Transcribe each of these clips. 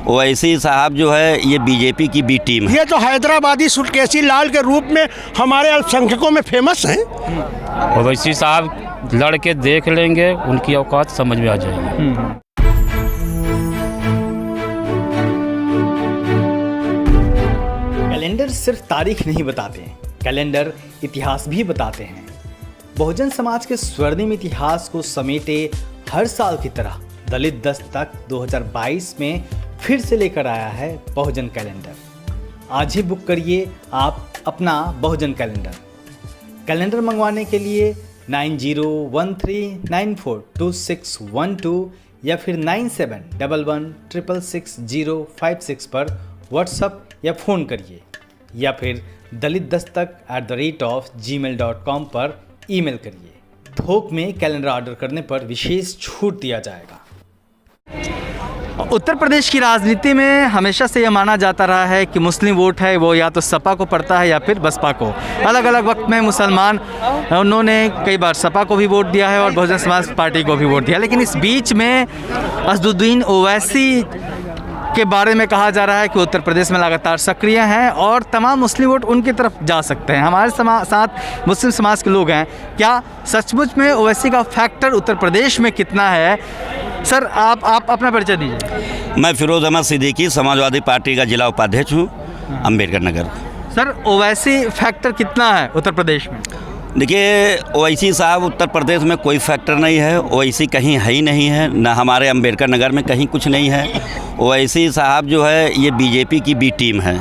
ओवैसी साहब जो है ये बीजेपी की बी टीम है। ये तो हैदराबादी सुटकेसी लाल के रूप में हमारे अल्पसंख्यकों में फेमस हैं। ओवैसी साहब लड़के देख लेंगे, उनकी औकात समझ में आ जाएगी। कैलेंडर सिर्फ तारीख नहीं बताते हैं, कैलेंडर इतिहास भी बताते हैं। बहुजन समाज के स्वर्णिम इतिहास को समेटे हर साल की तरह दलित दस्तक 2022 में फिर से लेकर आया है बहुजन कैलेंडर। आज ही बुक करिए आप अपना बहुजन कैलेंडर। कैलेंडर मंगवाने के लिए 9013942612 या फिर 9711666056 पर व्हाट्सएप या फ़ोन करिए, या फिर dalitdastak@gmail.com पर ईमेल करिए। थोक में कैलेंडर ऑर्डर करने पर विशेष छूट दिया जाएगा। उत्तर प्रदेश की राजनीति में हमेशा से यह माना जाता रहा है कि मुस्लिम वोट है वो या तो सपा को पड़ता है या फिर बसपा को। अलग अलग वक्त में मुसलमान उन्होंने कई बार सपा को भी वोट दिया है और बहुजन समाज पार्टी को भी वोट दिया, लेकिन इस बीच में असदुद्दीन ओवैसी के बारे में कहा जा रहा है कि उत्तर प्रदेश में लगातार सक्रिय हैं और तमाम मुस्लिम वोट उनकी तरफ जा सकते हैं। हमारे साथ मुस्लिम समाज के लोग हैं। क्या सचमुच में ओवैसी का फैक्टर उत्तर प्रदेश में कितना है? सर आप अपना परिचय दीजिए। मैं फिरोज अहमद सिद्दीकी, समाजवादी पार्टी का जिला उपाध्यक्ष हूँ, अम्बेडकर नगर। सर ओवैसी फैक्टर कितना है उत्तर प्रदेश में? देखिए, ओवैसी साहब उत्तर प्रदेश में कोई फैक्टर नहीं है। ओवैसी कहीं है ही नहीं है, ना हमारे अम्बेडकर नगर में कहीं कुछ नहीं है। ओवैसी साहब जो है ये बीजेपी की बी टीम है,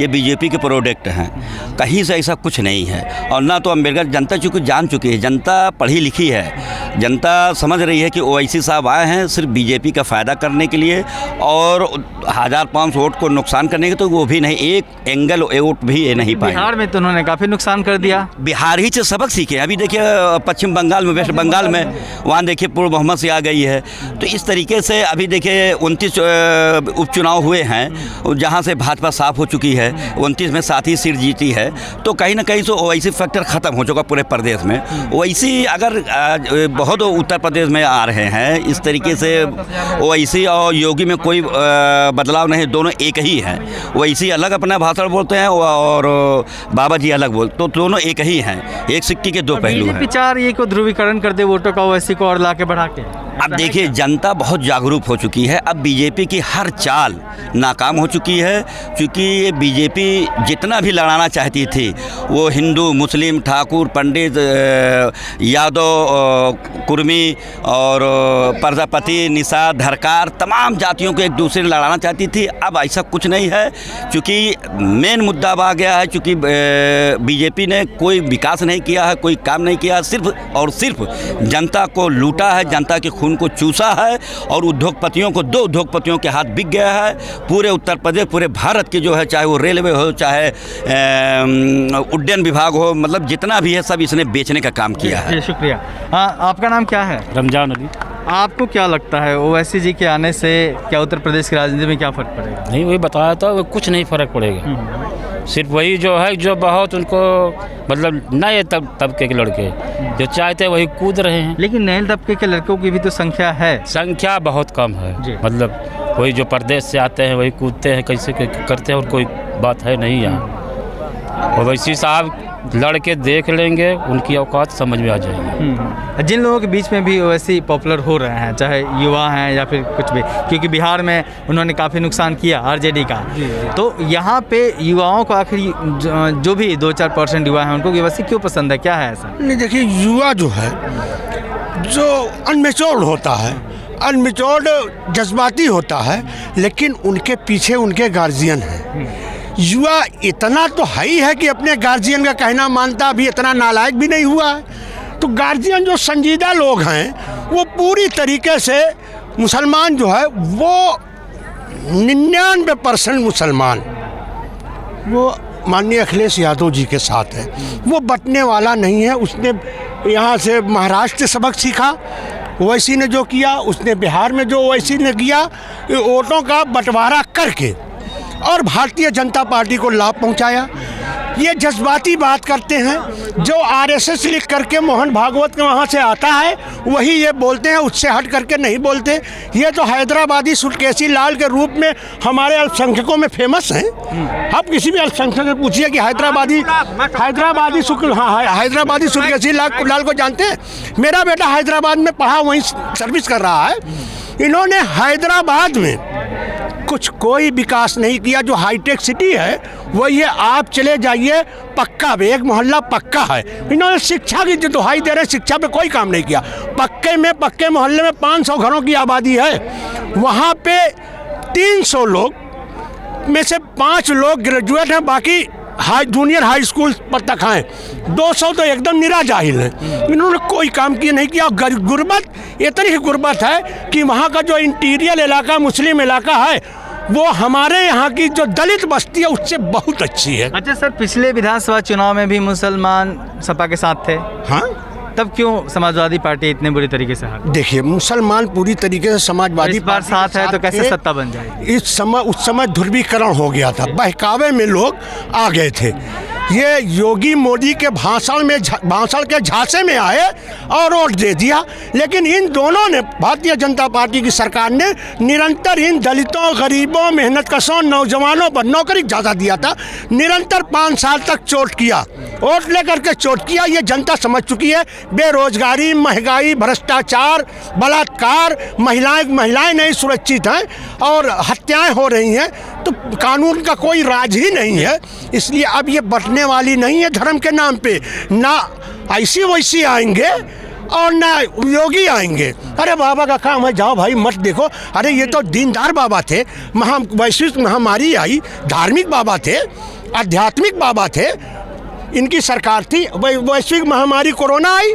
ये बीजेपी के प्रोडक्ट हैं, कहीं से ऐसा कुछ नहीं है। और ना तो अम्बेडकर जनता चूँकि जान चुकी है, जनता पढ़ी लिखी है, जनता समझ रही है कि ओवैसी साहब आए हैं सिर्फ बीजेपी का फ़ायदा करने के लिए और 1500 वोट को नुकसान करने के, तो वो भी नहीं, एक एंगल वोट भी ये नहीं पाए। बिहार में तो उन्होंने काफ़ी नुकसान कर दिया। बिहार ही से सबक सीखे। अभी देखिए पश्चिम बंगाल में, वेस्ट बंगाल में, वहाँ देखिए पूर्व बहुमत से आ गई है। तो इस तरीके से अभी देखिए 29 उपचुनाव हुए हैं जहाँ से भाजपा साफ हो चुकी है, 29 में 7 ही सीट जीती है। तो कहीं ना कहीं से ओवैसी फैक्टर ख़त्म हो चुका पूरे प्रदेश में। ओवैसी अगर बहुत उत्तर प्रदेश में आ रहे हैं इस तरीके से, ओवैसी और योगी में कोई बदलाव नहीं, दोनों एक ही हैं। ओवैसी अलग अपना भाषण बोलते हैं और बाबा जी अलग बोलते, तो दोनों एक ही हैं, एक सिक्के के दो पहलू हैं। विचार ये को ध्रुवीकरण कर दे वोटों का ओवैसी को और ला के बढ़ा के। अब देखिए जनता बहुत जागरूक हो चुकी है। अब बीजेपी की हर चाल नाकाम हो चुकी है, क्योंकि ये बीजेपी जितना भी लड़ाना चाहती थी वो हिंदू, मुस्लिम, ठाकुर, पंडित, यादव, कुर्मी और प्रजापति, निषाद, धरकार, तमाम जातियों को एक दूसरे से लड़ाना चाहती थी। अब ऐसा कुछ नहीं है, क्योंकि मेन मुद्दा आ गया है, क्योंकि बीजेपी ने कोई विकास नहीं किया है, कोई काम नहीं किया, सिर्फ और सिर्फ जनता को लूटा है, जनता के खून को चूसा है और उद्योगपतियों को, 2 उद्योगपतियों के हाथ बिक गया है। पूरे उत्तर प्रदेश, पूरे भारत के जो है, चाहे वो रेलवे हो, चाहे उड्डयन विभाग हो, मतलब जितना भी है सब इसने बेचने का काम किया है। शुक्रिया। हाँ, आपका नाम क्या है? रमजान अली। आपको क्या लगता है ओवैसी जी के आने से क्या उत्तर प्रदेश की राजनीति में क्या फ़र्क पड़ेगा? नहीं, वही बताया था, वो कुछ नहीं फ़र्क पड़ेगा। सिर्फ वही जो है, जो बहुत उनको मतलब नए तबके के लड़के जो चाहते हैं वही कूद रहे हैं। लेकिन नए तबके के लड़कों की भी तो संख्या है। संख्या बहुत कम है, मतलब वही जो प्रदेश से आते हैं वही कूदते हैं, कैसे करते हैं, और कोई बात है नहीं यहाँ। ओवैसी साहब लड़के देख लेंगे, उनकी औकात समझ में आ जाएगी। जिन लोगों के बीच में भी ओवैसी पॉपुलर हो रहे हैं, चाहे युवा हैं या फिर कुछ भी, क्योंकि बिहार में उन्होंने काफ़ी नुकसान किया आरजेडी का, तो यहाँ पे युवाओं को आखिर जो भी 2-4% युवा हैं उनको ओवैसी क्यों पसंद है, क्या है ऐसा? नहीं, देखिए युवा जो है, जो अनमेच्योर्ड होता है, अनमेच्योर्ड जज्बाती होता है, लेकिन उनके पीछे उनके गार्जियन हैं। युवा इतना तो है ही है कि अपने गार्जियन का कहना मानता, अभी इतना नालायक भी नहीं हुआ है। तो गार्जियन जो संजीदा लोग हैं वो पूरी तरीके से मुसलमान जो है वो 99% मुसलमान वो माननीय अखिलेश यादव जी के साथ है। वो बटने वाला नहीं है। उसने यहाँ से महाराष्ट्र से सबक सीखा, ओवैसी ने जो किया, उसने बिहार में जो ओवैसी ने किया, वोटों का बंटवारा करके और भारतीय जनता पार्टी को लाभ पहुंचाया। ये जज्बाती बात करते हैं। जो आरएसएस लिख करके मोहन भागवत के वहाँ से आता है वही ये बोलते हैं, उससे हट करके नहीं बोलते। ये तो हैदराबादी सुटकेसी लाल के रूप में हमारे अल्पसंख्यकों में फेमस हैं। आप किसी भी अल्पसंख्यक से पूछिए कि हैदराबादी सुटकेसी लाल को जानते हैं? मेरा बेटा हैदराबाद में पढ़ा, वहीं सर्विस कर रहा है। इन्होंने हैदराबाद में कुछ कोई विकास नहीं किया। जो हाईटेक सिटी है वो ये आप चले जाइए, पक्का पे एक मोहल्ला पक्का है। इन्होंने शिक्षा की जो दुहाई दे रहे, शिक्षा पे कोई काम नहीं किया। पक्के मोहल्ले में 500 घरों की आबादी है, वहाँ पे 300 लोग में से 5 लोग ग्रेजुएट हैं, बाकी जूनियर हाई स्कूल पर तक हैं। 200 तो एकदम निरा जाहिल हैं। इन्होंने कोई काम किया नहीं किया। गुर्बत, इतनी ही गुर्बत है कि वहाँ का जो इंटीरियर इलाका, मुस्लिम इलाका है, वो हमारे यहाँ की जो दलित बस्ती है उससे बहुत अच्छी है। अच्छा सर, पिछले विधानसभा चुनाव में भी मुसलमान सपा के साथ थे, हाँ, तब क्यों समाजवादी पार्टी इतने बुरी तरीके से हारी? देखिए, मुसलमान पूरी तरीके से समाजवादी इस बार साथ है तो कैसे सत्ता बन जाएगी? उस समय ध्रुवीकरण हो गया था, बहकावे में लोग आ गए थे। ये योगी मोदी के भाषण के झांसे में आए और वोट दे दिया। लेकिन इन दोनों ने, भारतीय जनता पार्टी की सरकार ने निरंतर इन दलितों, गरीबों, मेहनतकशों, नौजवानों पर नौकरी ज़्यादा दिया था। निरंतर 5 साल तक चोट किया, वोट लेकर के चोट किया। ये जनता समझ चुकी है। बेरोजगारी, महंगाई, भ्रष्टाचार, बलात्कार, महिलाएं नहीं सुरक्षित हैं और हत्याएं हो रही हैं, तो कानून का कोई राज ही नहीं है। इसलिए अब ये बटने वाली नहीं है धर्म के नाम पे। ना ऐसी वैसी आएंगे और ना योगी आएंगे। अरे बाबा का काम है, जाओ भाई मत देखो। अरे ये तो दीनदार बाबा थे, वैश्विक महामारी आई, धार्मिक बाबा थे, आध्यात्मिक बाबा थे, इनकी सरकार थी। वैश्विक महामारी कोरोना आई,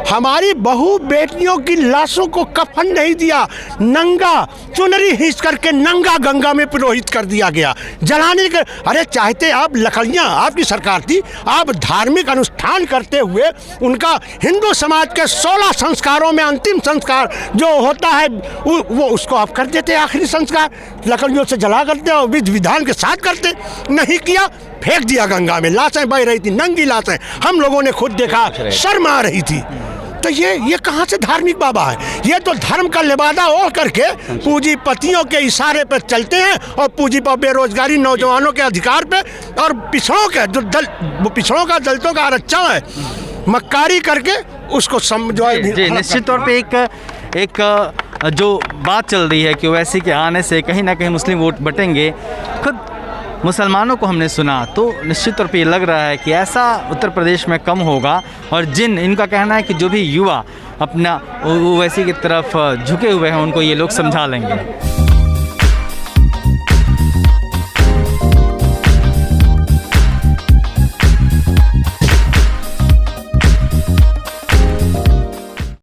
हमारी बहू बेटियों की लाशों को कफन नहीं दिया, नंगा चुनरी खींच करके नंगा गंगा में प्रवाहित कर दिया गया, जलाने के। अरे चाहते आप, लकड़ियाँ आपकी सरकार थी, आप धार्मिक अनुष्ठान करते हुए उनका हिंदू समाज के 16 संस्कारों में अंतिम संस्कार जो होता है वो उसको आप कर देते, आखिरी संस्कार लकड़ियों से जला करते और विधि विधान के साथ करते। नहीं किया, फेंक दिया गंगा में, लाशें बह रही थी, नंगी लाशें, हम लोगों ने खुद देखा, शर्म आ रही थी। तो ये कहाँ से धार्मिक बाबा है? ये तो धर्म का लिबादा ओढ़ करके पूंजीपतियों के इशारे पर चलते हैं और पूंजीपति, बेरोजगारी, नौजवानों के अधिकार पे और पिछड़ों के जो पिछड़ों का, दलितों का आरक्षण है, मक्कारी करके उसको समझो। जी, निश्चित तौर पे एक जो बात चल रही है कि ओवैसी के आने से कहीं ना कहीं मुस्लिम वोट बटेंगे, खुद मुसलमानों को हमने सुना तो निश्चित तौर पे ये लग रहा है कि ऐसा उत्तर प्रदेश में कम होगा। और इनका कहना है कि जो भी युवा अपना ओवैसी की तरफ झुके हुए हैं, उनको ये लोग समझा लेंगे।